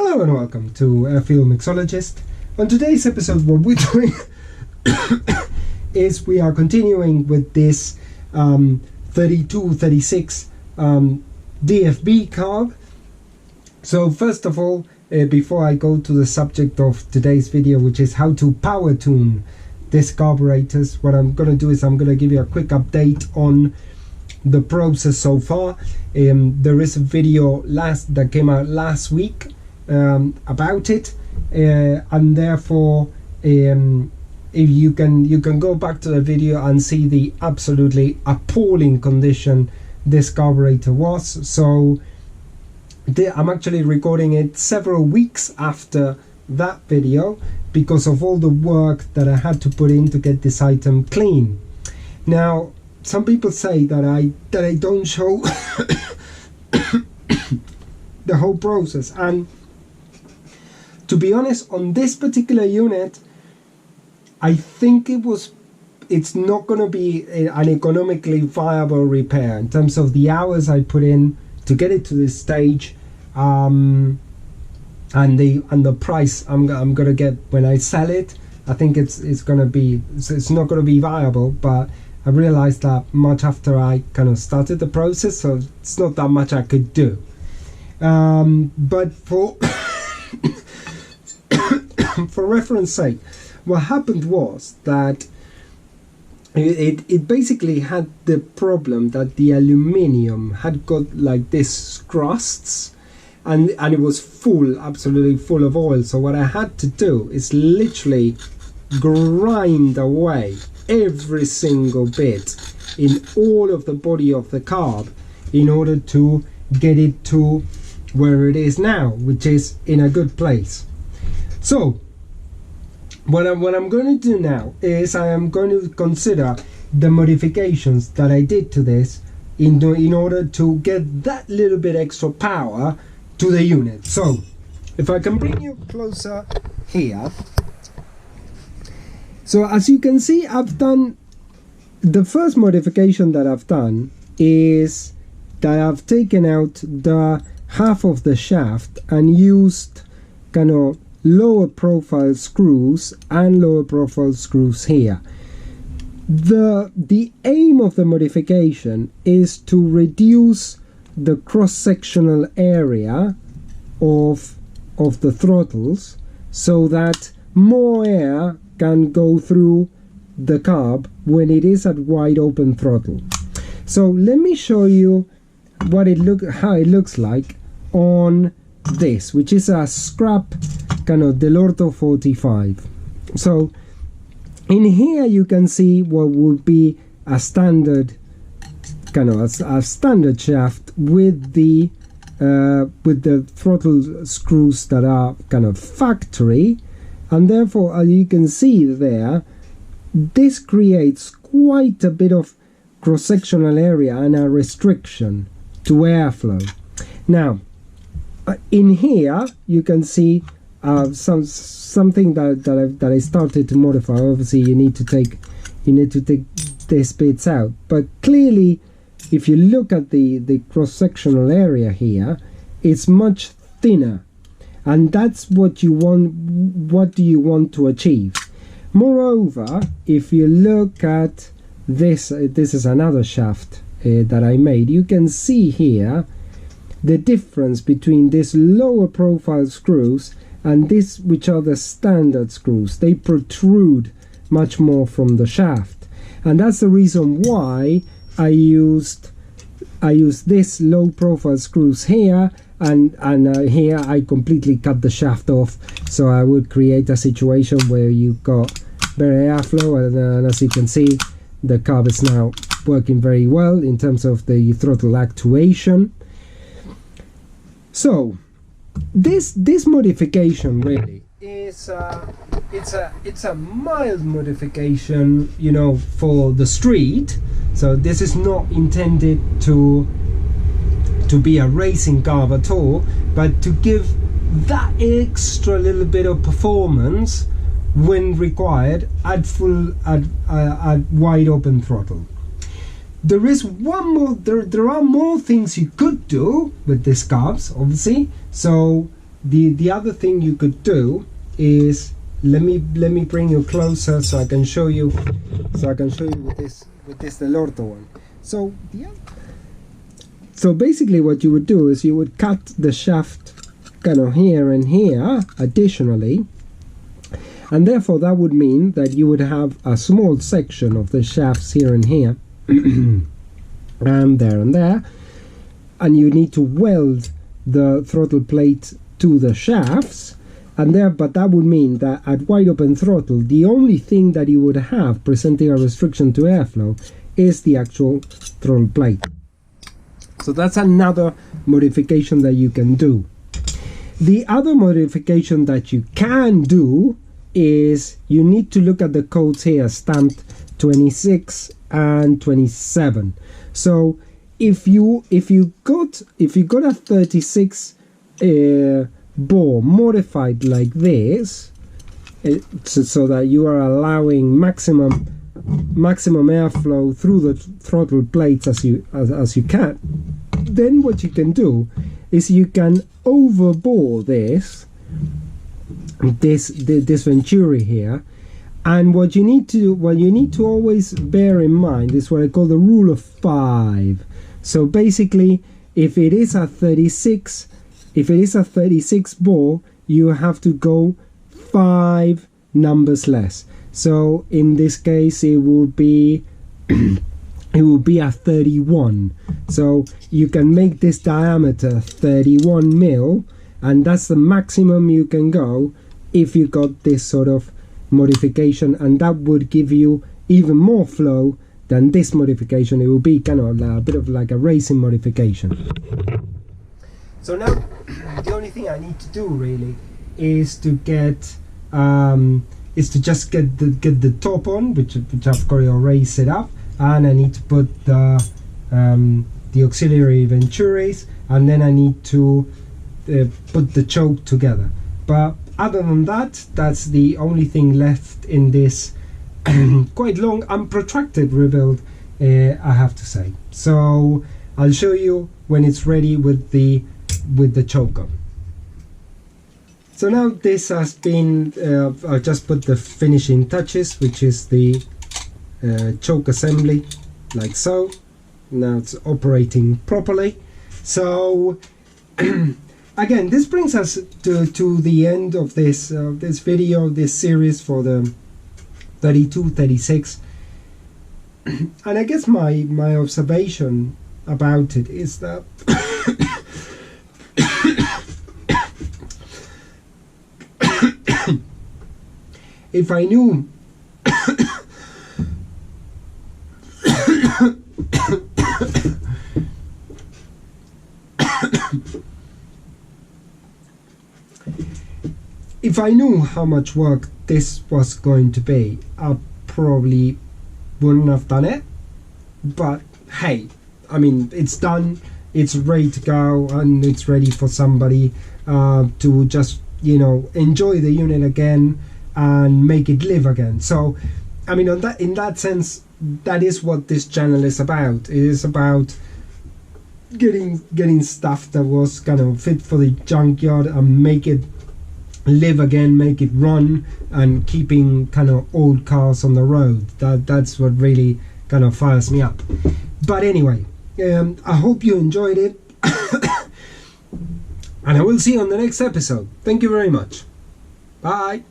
Hello and welcome to Airfield Mixologist. On today's episode, what we're doing is we are continuing with this 3236 DFV carb. So first of all, before I go to the subject of today's video, which is how to power tune this carburetors, what I'm going to do is I'm going to give you a quick update on the process so far. There is a video that came out last week about it, and therefore if you can go back to the video and see the absolutely appalling condition this carburetor was. So I'm actually recording it several weeks after that video because of all the work that I had to put in to get this item clean. Now some people say that I don't show the whole process, and to be honest, on this particular unit, I think it's not going to be an economically viable repair in terms of the hours I put in to get it to this stage, and the price I'm going to get when I sell it. I think it's not going to be viable, but I realized that much after I kind of started the process, so it's not that much I could do. But for for reference sake, what happened was that it basically had the problem that the aluminium had got like this crusts, and it was absolutely full of oil. So what I had to do is literally grind away every single bit in all of the body of the carb in order to get it to where it is now, which is in a good place. So what I'm going to do now is I am going to consider the modifications that I did to this in order to get that little bit extra power to the unit. So if I can bring you closer here. So as you can see, I've done the first modification that I've done is that I've taken out the half of the shaft and used kind of lower profile screws and lower profile screws here. The aim of the modification is to reduce the cross-sectional area of the throttles so that more air can go through the carb when it is at wide open throttle. So let me show you how it looks like on this, which is a scrap kind of Delorto 45. So in here you can see what would be a standard kind of a standard shaft with the throttle screws that are kind of factory, and therefore as you can see there, this creates quite a bit of cross-sectional area and a restriction to airflow. Now in here you can see something that I started to modify. Obviously you need to take these bits out, but clearly if you look at the cross-sectional area here, it's much thinner, and that's what you want. What do you want to achieve? Moreover, if you look at this is another shaft that I made. You can see here the difference between this lower profile screws and this, which are the standard screws. They protrude much more from the shaft, and that's the reason why I used this low profile screws here, and here I completely cut the shaft off, so I would create a situation where you got better airflow, and as you can see, the carb is now working very well in terms of the throttle actuation. So this modification really is it's a mild modification, you know, for the street. So this is not intended to be a racing carb at all, but to give that extra little bit of performance when required at wide open throttle. There is one more. There are more things you could do with this carbs, obviously. So the other thing you could do is, let me bring you closer so I can show you with this Del Orto one. So basically what you would do is you would cut the shaft kind of here and here additionally, and therefore that would mean that you would have a small section of the shafts here and here and there, and you need to weld the throttle plate to the shafts, but that would mean that at wide open throttle the only thing that you would have presenting a restriction to airflow is the actual throttle plate. So that's another modification that you can do. The other modification that you can do is you need to look at the codes here stamped 26 and 27. So if you got a 36 bore modified like this, so that you are allowing maximum airflow through the throttle plates as you can, then what you can do is you can overbore this venturi here, and what you need to always bear in mind is what I call the rule of 5. So basically, if it is a 36 bore, you have to go 5 numbers less. So in this case it would be a 31. So you can make this diameter 31 mil, and that's the maximum you can go if you got this sort of modification, and that would give you even more flow than this modification. It will be kind of a bit of like a racing modification. So now the only thing I need to do really is to just get the top on, which I've got already set up, and I need to put the auxiliary venturis, and then I need to put the choke together. But other than that, that's the only thing left in this quite long and protracted rebuild, I have to say. So I'll show you when it's ready with the choke on. So now this has been, I'll just put the finishing touches, which is the choke assembly, like so. Now it's operating properly. So again, this brings us to the end of this video, this series for the 32, 36. And I guess my observation about it is that if I knew if I knew how much work this was going to be, I probably wouldn't have done it. But hey, I mean, it's done, it's ready to go, and it's ready for somebody to just, you know, enjoy the unit again and make it live again. So I mean, in that sense, that is what this channel is about. It is about getting stuff that was kind of fit for the junkyard and make it live again, make it run, and keeping kind of old cars on the road. That's what really kind of fires me up. But anyway, I hope you enjoyed it and I will see you on the next episode. Thank you very much. Bye.